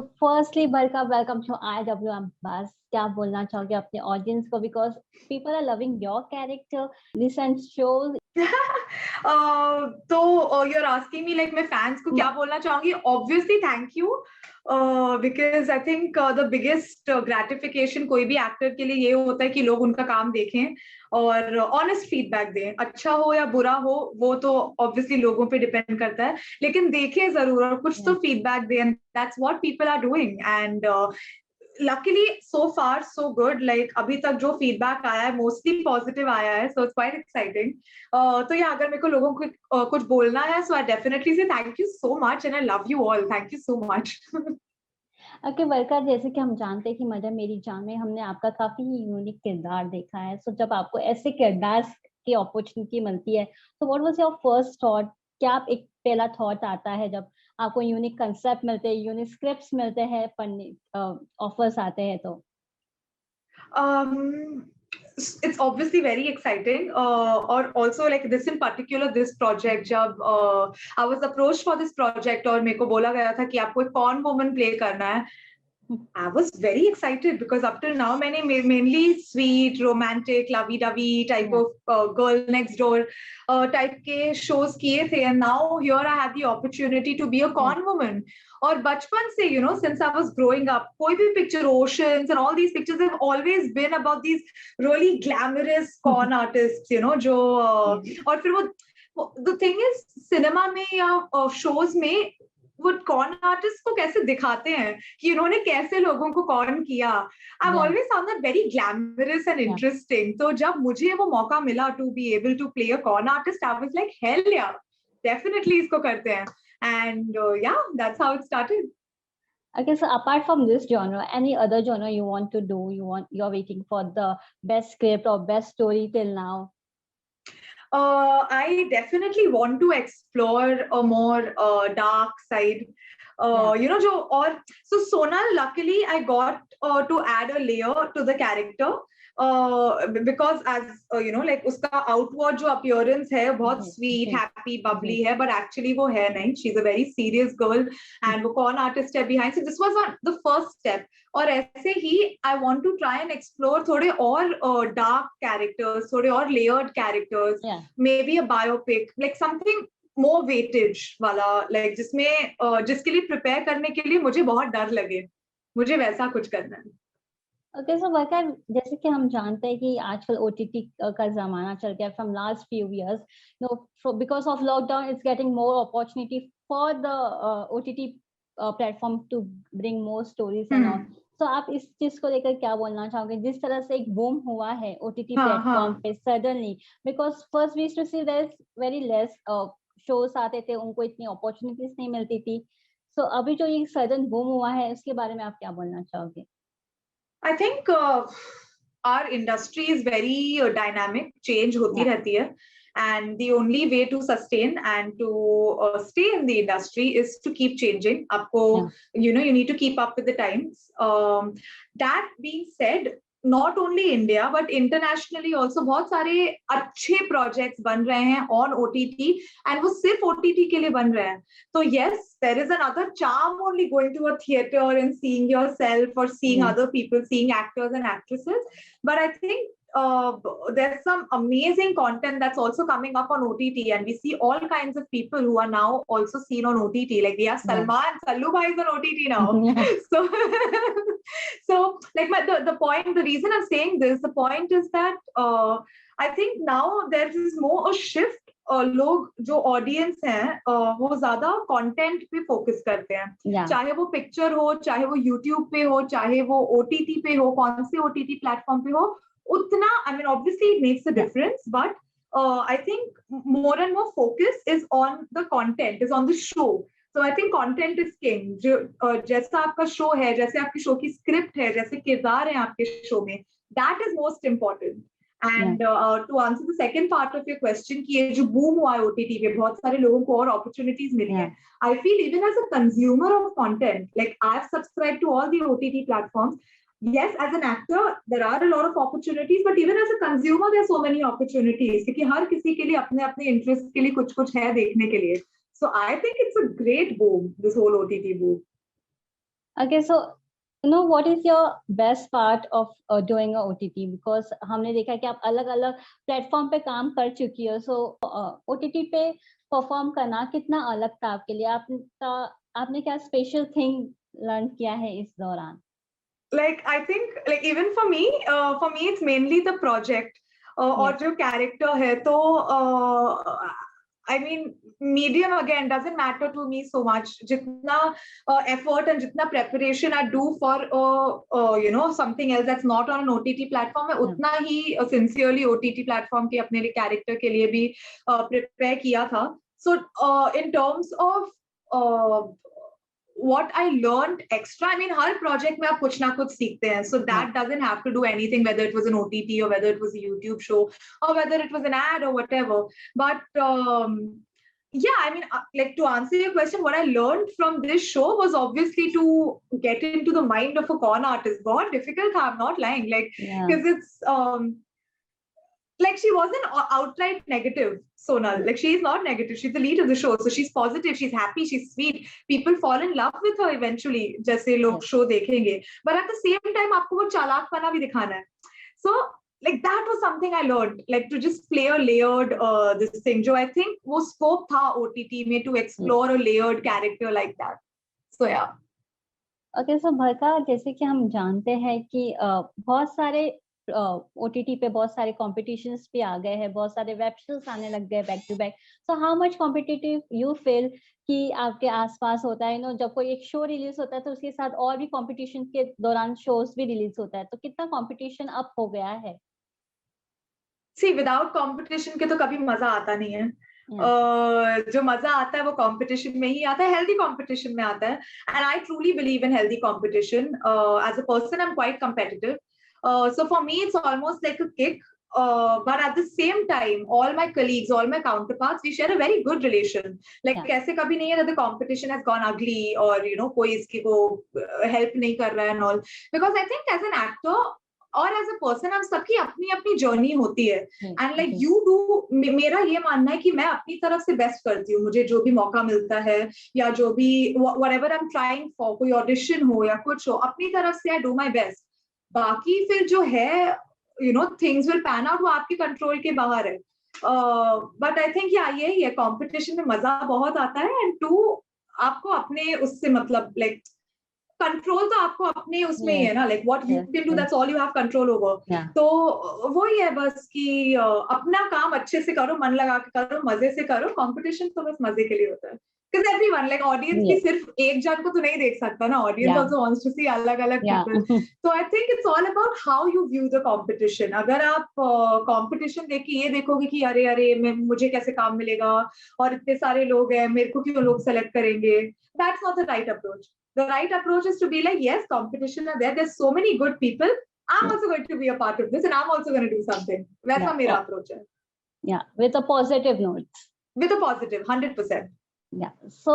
So firstly, welcome to IWM Buzz. क्या बोलना चाहोगे अपने ऑडियंस को, because people are loving your character, recent shows. तो you're asking me like मैं fans को क्या बोलना चाहूंगी? Obviously, thank you. Because I think the biggest gratification कोई भी एक्टर के लिए ये होता है कि लोग उनका काम देखें और ऑनेस्ट फीडबैक दें. अच्छा हो या बुरा हो वो तो ऑब्वियसली लोगों पे डिपेंड करता है, लेकिन देखें जरूर और कुछ तो फीडबैक दें. That's what people are doing and luckily so far so good. Like अभी तक जो फीडबैक आया है मोस्टली पॉजिटिव आया है, so it's quite exciting. तो ये अगर मेरे को लोगों को कुछ बोलना है, so I definitely say thank you so much and I love you all. Thank you so much. Okay worker, जैसे कि हम जानते हैं कि मदर मेरी जान में हमने आपका काफी यूनिक किरदार देखा है. सो जब आपको ऐसे किरदार की अपॉर्चुनिटी मिलती है तो what was your first thought? क्या आप एक पहला थॉट आता है जब आपको यूनिक कंसेप्ट मिलते हैं, यूनिक स्क्रिप्ट्स मिलते हैं, पढ़ने ऑफर्स आते हैं तो? It's obviously very exciting, or also like this in particular, this project jab I was approached for this project और मेरे को बोला गया था कि आपको एक कॉन वुमन प्ले करना है. I was very excited because up till now मैंने mainly sweet, romantic, lovey-dovey type of girl next door type के shows किए थे, and now here I had the opportunity to be a con woman. और बचपन से you know since I was growing up कोई भी picture, Oceans and all these pictures have always been about these really glamorous con artists, you know जो और फिर वो the thing is cinema में या shows में वो कॉन आर्टिस्ट को कैसे दिखाते हैं कि उन्होंने कैसे लोगों को कॉन किया. I've always found that very glamorous and interesting. तो जब मुझे वो मौका मिला to be able to play a con artist, I was like hell yeah, definitely इसको करते हैं. And yeah, that's how it started. Okay, so apart from this genre, any other genre you want to do? You're waiting for the best script or best story till now? I definitely want to explore a more dark side. You know, so Sonal, luckily I got to add a layer to the character. Because as you know, like उसका outward जो appearance है बहुत sweet, happy, bubbly है, but actually वो है नहीं. She's a very serious girl and वो con artist है behind. So this was on the first step. और ऐसे ही I want to try and explore थोड़े और dark characters, थोड़े और layered characters, maybe a biopic, like something more weightage वाला, like जिसमें जिसके लिए prepare करने के लिए मुझे बहुत डर लगे, मुझे वैसा कुछ करना है. ओके, सो वर्कर, जैसे कि हम जानते हैं कि आजकल ओटीटी का जमाना चल गया from last few years. No, because of lockdown it's getting more opportunity for the OTT platform to bring more stories and all. तो आप इस चीज को लेकर क्या बोलना चाहोगे? जिस तरह से एक बूम हुआ है ओटीटी प्लेटफॉर्म पे suddenly, because first we used to see there is very less shows आते थे, उनको इतनी अपॉर्चुनिटीज नहीं मिलती थी. सो अभी जो ये सडन बूम हुआ है उसके बारे में आप क्या बोलना चाहोगे? I think our industry is very dynamic, change hoti रहती है, and the only way to sustain and to stay in the industry is to keep changing. आपको you know you need to keep up with the times. That being said, not only India but internationally also बहुत सारे अच्छे projects बन रहे हैं on OTT and वो सिर्फ OTT के लिए बन रहे हैं. So yes, there is another charm only going to a theater and seeing yourself or seeing other people, seeing actors and actresses. But I think there's some amazing content that's also coming up on OTT, and we see all kinds of people who are now also seen on OTT. Like we have Salman, Sallu Bhai is on OTT now. So, so like the point, the reason I'm saying this, the point is that I think now there is more a shift. लोग जो audience हैं वो ज्यादा content पे focus करते हैं, चाहे वो पिक्चर हो, चाहे वो यूट्यूब पे हो, चाहे वो ओटीटी पे हो, कौन से ओटीटी प्लेटफॉर्म पे हो, उतना I mean obviously it makes a difference, but I think more and more focus is on the content, is on the show. So I think content is king. जो जैसा आपका शो है, जैसे आपकी show की स्क्रिप्ट है, जैसे किरदार है आपके शो में, that is most important. And to answer the second part of your question कि ये जो boom हुआ है OTT पे, बहुत सारे लोगों को और opportunities मिली हैं. I feel even as a consumer of content, like I've subscribed to all the OTT platforms. Yes, as an actor, there are a lot of opportunities, but even as a consumer, there are so many opportunities क्योंकि हर किसी के लिए अपने अपने interest के लिए कुछ है देखने के लिए. So I think it's a great boom, this whole OTT boom. Okay, so what is your best part of doing a OTT? Because हमने देखा कि आप अलग-अलग प्लेटफॉर्म पे काम कर चुकी हो, so OTT पे परफॉर्म करना कितना अलग था आपके लिए? आपने क्या स्पेशल थिंग लर्न किया है इस दौरान? Like I think like even for me it's mainly the project और जो character है तो I mean medium again doesn't matter to me so much. जितना effort and जितना preparation I do for something else that's not on an OTT platform मैं उतना ही sincerely OTT platform के अपने लिए character के लिए भी prepare किया था. So in terms of what I learned extra, I mean, her project में आप कुछ ना कुछ सीखते हैं. So that doesn't have to do anything, whether it was an OTT or whether it was a YouTube show or whether it was an ad or whatever. But yeah, I mean, like to answer your question, what I learned from this show was obviously to get into the mind of a con artist. बहुत difficult था, I'm not lying. Like, because it's like she wasn't outright negative, Sonal. Like she's not negative. She's the lead of the show, so she's positive. She's happy. She's sweet. People fall in love with her eventually. जैसे लोग show देखेंगे. But at the same time, आपको वो चालाकपना भी दिखाना है. So like that was something I learned. Like to just play a layered this thing. जो I think वो scope था OTT में to explore a layered character like that. So yeah. Okay, so भरका, जैसे कि हम जानते हैं कि बहुत सारे OTT पे बहुत सारे कॉम्पिटिशन्स भी आ गए हैं, बहुत सारे वेब शोज आने लग गए back to back. So how much competitive you feel कि आपके आसपास होता है, जब कोई एक शो रिलीज होता है तो उसके साथ और भी कॉम्पिटिशन के दौरान शोज भी रिलीज होता है, तो कितना कॉम्पिटिशन अप हो गया है? See, without competition के तो कभी मजा आता नहीं है. जो मजा आता है वो कंपटीशन में ही आता है, हेल्दी कंपटीशन में आता है. And I truly believe in healthy competition. As a person I am quite competitive. So for me, it's almost like a kick. But at the same time, all my colleagues, all my counterparts, we share a very good relation. Like ऐसे कभी नहीं है that the competition has gone ugly or कोई इसकी को help नहीं कर रहा है and all. Because I think as an actor और as a person हम सबकी अपनी अपनी जर्नी होती है. And like you do, मेरा ये मानना है कि मैं अपनी तरफ से बेस्ट करती हूँ. मुझे जो भी मौका मिलता है या जो भी whatever I'm trying for, कोई ऑडिशन हो या कुछ हो, अपनी तरफ से I do my best. बाकी फिर जो है things will pan out, वो आपके कंट्रोल के बाहर है. बट आई थिंक यही है, कंपटीशन में मजा बहुत आता है. एंड टू, आपको अपने उससे मतलब लाइक कंट्रोल तो आपको अपने उसमें ही है ना. Like what you can do, that's all you have control over. तो वो ही है बस कि अपना काम अच्छे से करो, मन लगा के करो, मजे से करो. कंपटीशन तो बस मजे के लिए होता है. Because everyone, like audience भी सिर्फ एक जन को तो नहीं देख सकता ना. Audience also wants to see अलग-अलग people. So I think it's all about how you view the competition. अगर आप competition देख के ये देखोगे कि अरे मुझे कैसे काम मिलेगा और इतने सारे लोग हैं, मेरे को क्यों लोग select करेंगे, that's not the right approach. The right approach is to be like, yes, competition are there. There's so many good people. I'm also going to be a part of this, and I'm also going to do something. वैसा मेरा approach है. Yeah, with a positive note. With a positive, 100%. Yeah. So